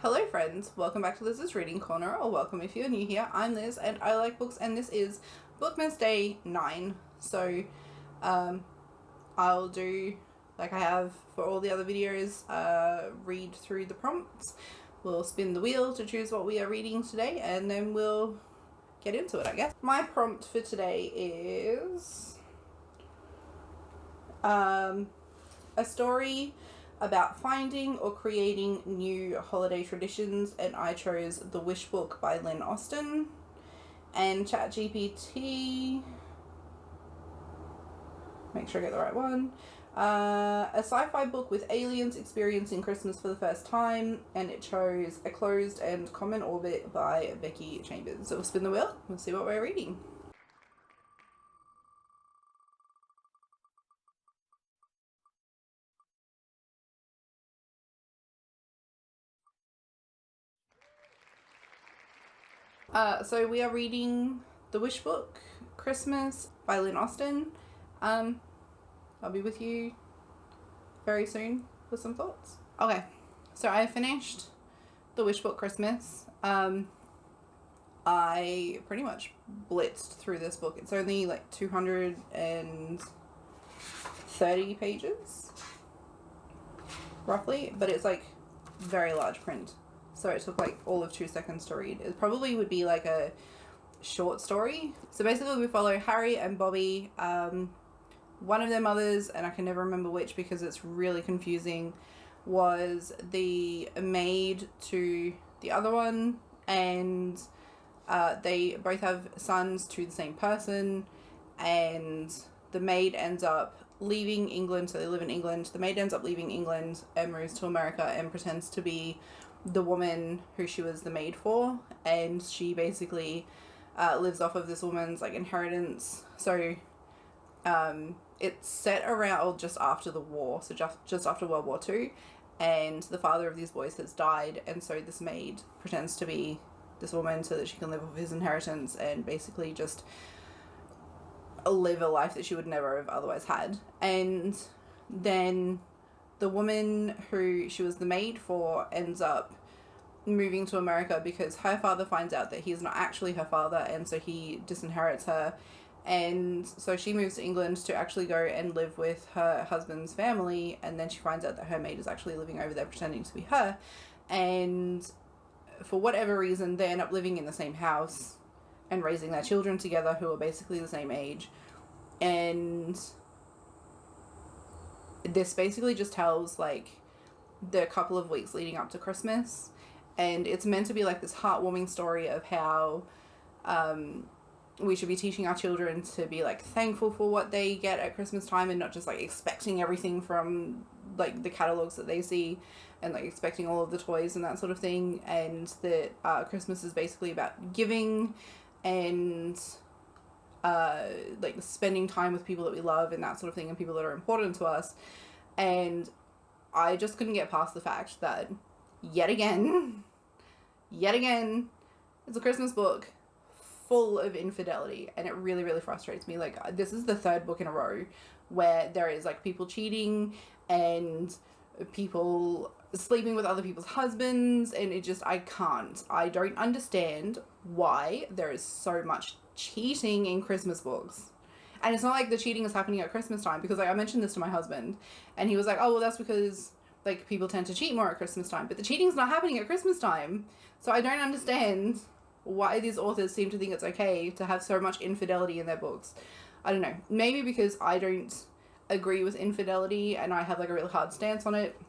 Hello friends, welcome back to Liz's Reading Corner, or welcome if you're new here. I'm Liz and I like books, and this is Bookmas Day 9. So I'll do, like I have for all the other videos, read through the prompts. We'll spin the wheel to choose what we are reading today, and then we'll get into it, I guess. My prompt for today is a story about finding or creating new holiday traditions, and I chose The Wish Book by Lynn and ChatGPT, make sure I get the right one, a sci-fi book with aliens experiencing Christmas for the first time, and it chose A Closed and Common Orbit by Becky Chambers. So we'll spin the wheel and see what we're reading. So we are reading The Wish Book, Christmas by Lynn I'll be with you very soon with some thoughts. Okay, so I finished The Wish Book, Christmas. I pretty much blitzed through this book. It's only like 230 pages, roughly, but it's like very large print. So it took like all of 2 seconds to read. It probably would be like a short story. So basically we follow Harry and Bobby, one of their mothers, and I can never remember which because it's really confusing, was the maid to the other one, and they both have sons to the same person, and the maid ends up leaving England. So they live in England. The maid ends up leaving England and moves to America and pretends to be the woman who she was the maid for, and she basically lives off of this woman's like inheritance. So it's set around just after the war, so just after World War II, and the father of these boys has died, and so this maid pretends to be this woman so that she can live off his inheritance and basically just live a life that she would never have otherwise had. And then the woman who she was the maid for ends up moving to America because her father finds out that he's not actually her father, and so he disinherits her. And so she moves to England to actually go and live with her husband's family, and then she finds out that her maid is actually living over there pretending to be her. And for whatever reason, they end up living in the same house and raising their children together, who are basically the same age. And this basically just tells like the couple of weeks leading up to Christmas, and it's meant to be like this heartwarming story of how we should be teaching our children to be like thankful for what they get at Christmas time, and not just like expecting everything from like the catalogs that they see, and like expecting all of the toys and that sort of thing. And that Christmas is basically about giving and like spending time with people that we love and that sort of thing, and people that are important to us. And I just couldn't get past the fact that yet again it's a Christmas book full of infidelity, and it really frustrates me. Like, this is the third book in a row where there is like people cheating and people sleeping with other people's husbands, and it just, I don't understand why there is so much cheating in Christmas books. And it's not like the cheating is happening at Christmas time, because like I mentioned this to my husband and he was like, oh well, that's because like people tend to cheat more at Christmas time, but the cheating's not happening at Christmas time. So I don't understand why these authors seem to think it's okay to have so much infidelity in their books. I don't know, maybe because I don't agree with infidelity and I have like a really hard stance on it.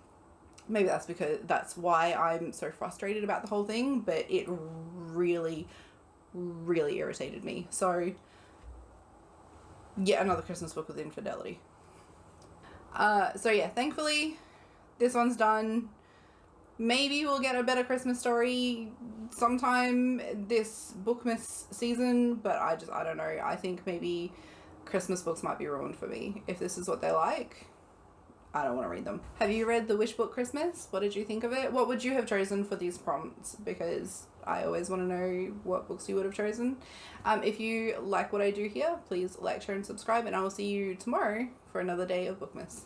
Maybe that's why I'm so frustrated about the whole thing, but it really irritated me. So yeah, another Christmas book with infidelity. So yeah, thankfully this one's done. Maybe we'll get a better Christmas story sometime this Bookmas season, but I don't know. I think maybe Christmas books might be ruined for me. If this is what they like, I don't want to read them. Have you read The Wish Book, Christmas? What did you think of it? What would you have chosen for these prompts? Because I always want to know what books you would have chosen. If you like what I do here, please like, share, and subscribe, and I will see you tomorrow for another day of Bookmas.